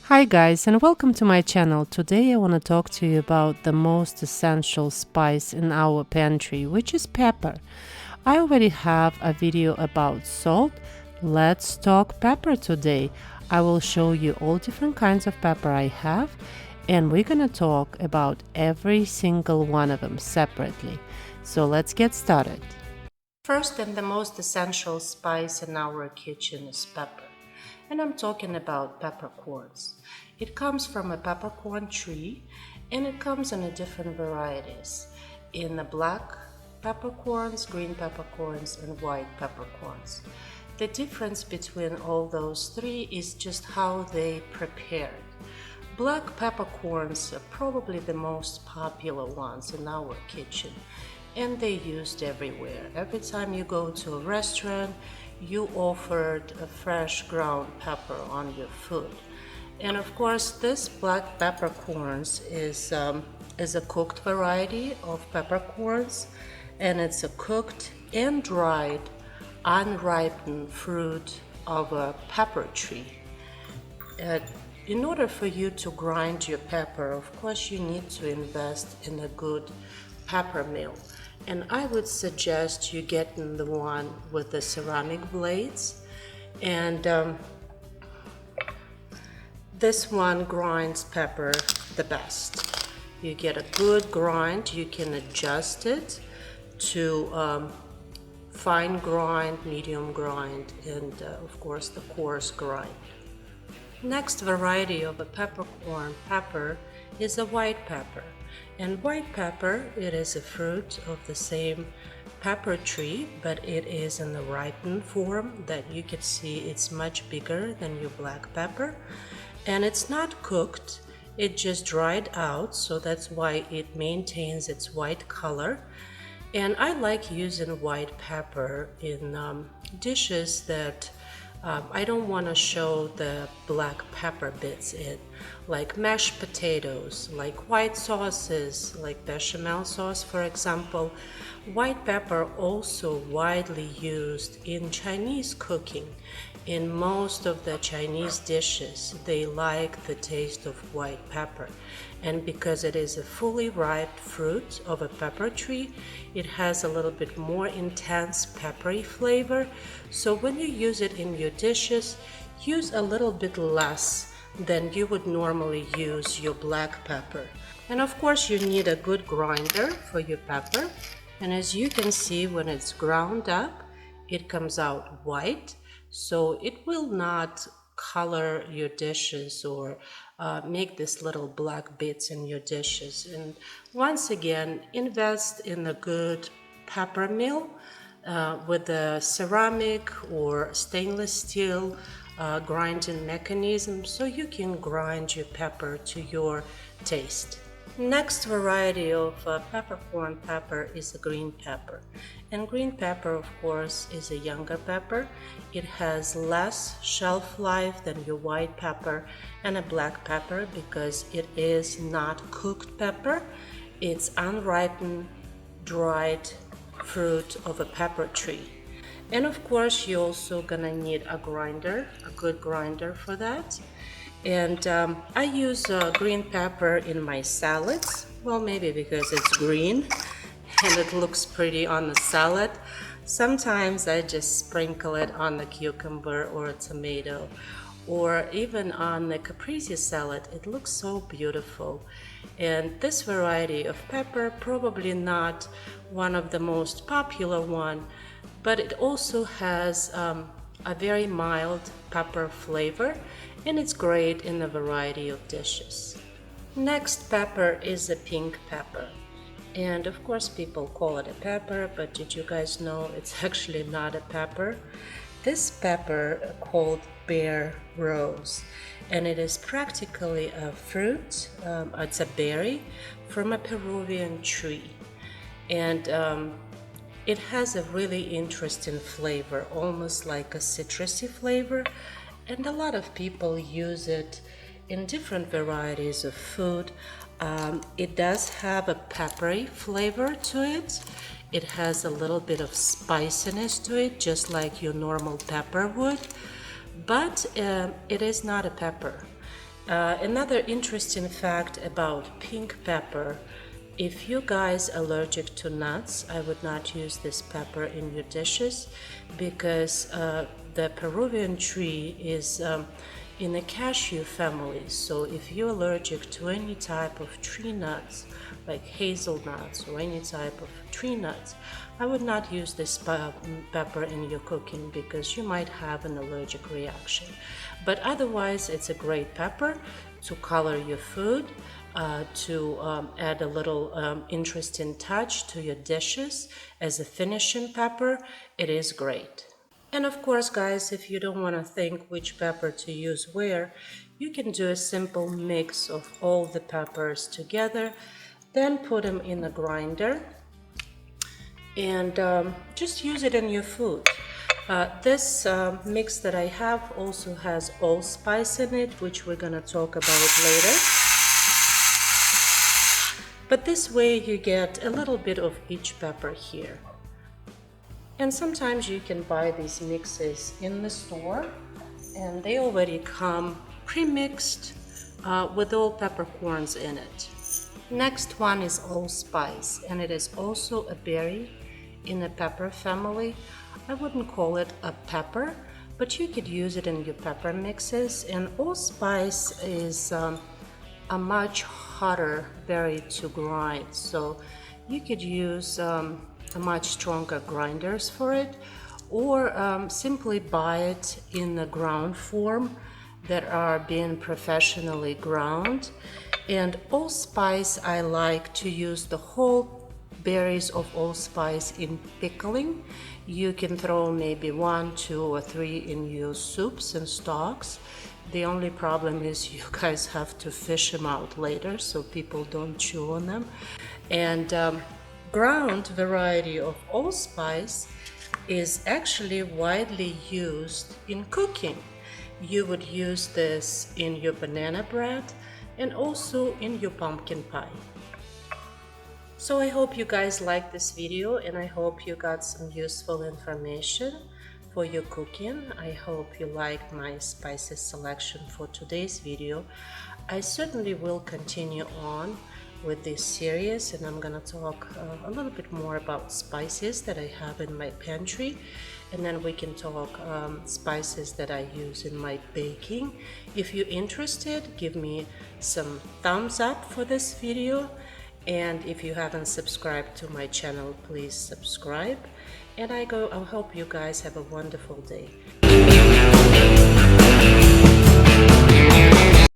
Hi guys, and welcome to my channel. Today I want to talk to you about the most essential spice in our pantry, which is pepper. I already have a video about salt. Let's talk pepper today. I will show you all different kinds of pepper I have, and we're gonna talk about every single one of them separately. So let's get started. First and the most essential spice in our kitchen is pepper. And I'm talking about peppercorns. It comes from a peppercorn tree, and it comes in different varieties. In the black peppercorns, green peppercorns, and white peppercorns. The difference between all those three is just how they prepared. Black peppercorns are probably the most popular ones in our kitchen, and they're used everywhere. Every time you go to a restaurant, you offered a fresh ground pepper on your food. And of course, this black peppercorns is a cooked variety of peppercorns, and it's a cooked and dried, unripened fruit of a pepper tree. In order for you to grind your pepper, of course, you need to invest in a good pepper mill. And I would suggest you getting the one with the ceramic blades. And this one grinds pepper the best. You get a good grind. You can adjust it to fine grind, medium grind, and of course the coarse grind. Next variety of a peppercorn pepper is a white pepper. And white pepper, it is a fruit of the same pepper tree, but it is in the ripened form that you can see it's much bigger than your black pepper. And it's not cooked, it just dried out, so that's why it maintains its white color. And I like using white pepper in dishes that I don't want to show the black pepper bits in, like mashed potatoes, like white sauces, like bechamel sauce, for example. White pepper also widely used in Chinese cooking. In most of the Chinese dishes, they like the taste of white pepper. And because it is a fully ripe fruit of a pepper tree, it has a little bit more intense peppery flavor. So when you use it in your dishes, use a little bit less than you would normally use your black pepper. And of course, you need a good grinder for your pepper. And as you can see, when it's ground up, it comes out white. So it will not color your dishes or make these little black bits in your dishes. And once again, invest in a good pepper mill with a ceramic or stainless steel grinding mechanism, so you can grind your pepper to your taste. Next variety of peppercorn pepper is a green pepper. And green pepper, of course, is a younger pepper. It has less shelf life than your white pepper and a black pepper because it is not cooked pepper. It's unripened, dried fruit of a pepper tree. And of course, you're also gonna need a grinder, a good grinder for that. And I use green pepper in my salads. Well, maybe because it's green and it looks pretty on the salad. Sometimes I just sprinkle it on the cucumber or a tomato, or even on the caprese salad. It looks so beautiful. And this variety of pepper, probably not one of the most popular one, but it also has a very mild pepper flavor, and it's great in a variety of dishes. Next pepper is a pink pepper. And of course people call it a pepper, but did you guys know it's actually not a pepper? This pepper called bear rose, and it is practically a fruit, it's a berry from a Peruvian tree. And it has a really interesting flavor, almost like a citrusy flavor, and a lot of people use it in different varieties of food. It does have a peppery flavor to it. It has a little bit of spiciness to it, just like your normal pepper would, but it is not a pepper. Another interesting fact about pink pepper: if you guys are allergic to nuts, I would not use this pepper in your dishes, because the Peruvian tree is in the cashew family. So if you're allergic to any type of tree nuts, like hazelnuts or any type of tree nuts, I would not use this pepper in your cooking, because you might have an allergic reaction. But otherwise, it's a great pepper to color your food, to add a little interesting touch to your dishes as a finishing pepper. It is great. And of course, guys, if you don't want to think which pepper to use where, you can do a simple mix of all the peppers together, then put them in a grinder and just use it in your food. This mix that I have also has allspice in it, which we're gonna talk about later. But this way you get a little bit of each pepper here. And sometimes you can buy these mixes in the store, and they already come pre-mixed with all peppercorns in it. Next one is allspice, and it is also a berry in the pepper family. I wouldn't call it a pepper, but you could use it in your pepper mixes. And allspice is a much hotter berry to grind, so you could use a much stronger grinders for it, or simply buy it in the ground form that are being professionally ground. And allspice, I like to use the whole berries of allspice in pickling. You can throw maybe 1, 2, or 3 in your soups and stocks. The only problem is you guys have to fish them out later so people don't chew on them. And ground variety of allspice is actually widely used in cooking. You would use this in your banana bread and also in your pumpkin pie. So I hope you guys liked this video, and I hope you got some useful information for your cooking. I hope you liked my spices selection for today's video. I certainly will continue on with this series, and I'm gonna talk a little bit more about spices that I have in my pantry, and then we can talk spices that I use in my baking. If you're interested, give me some thumbs up for this video, and if you haven't subscribed to my channel, please subscribe. And I hope you guys have a wonderful day.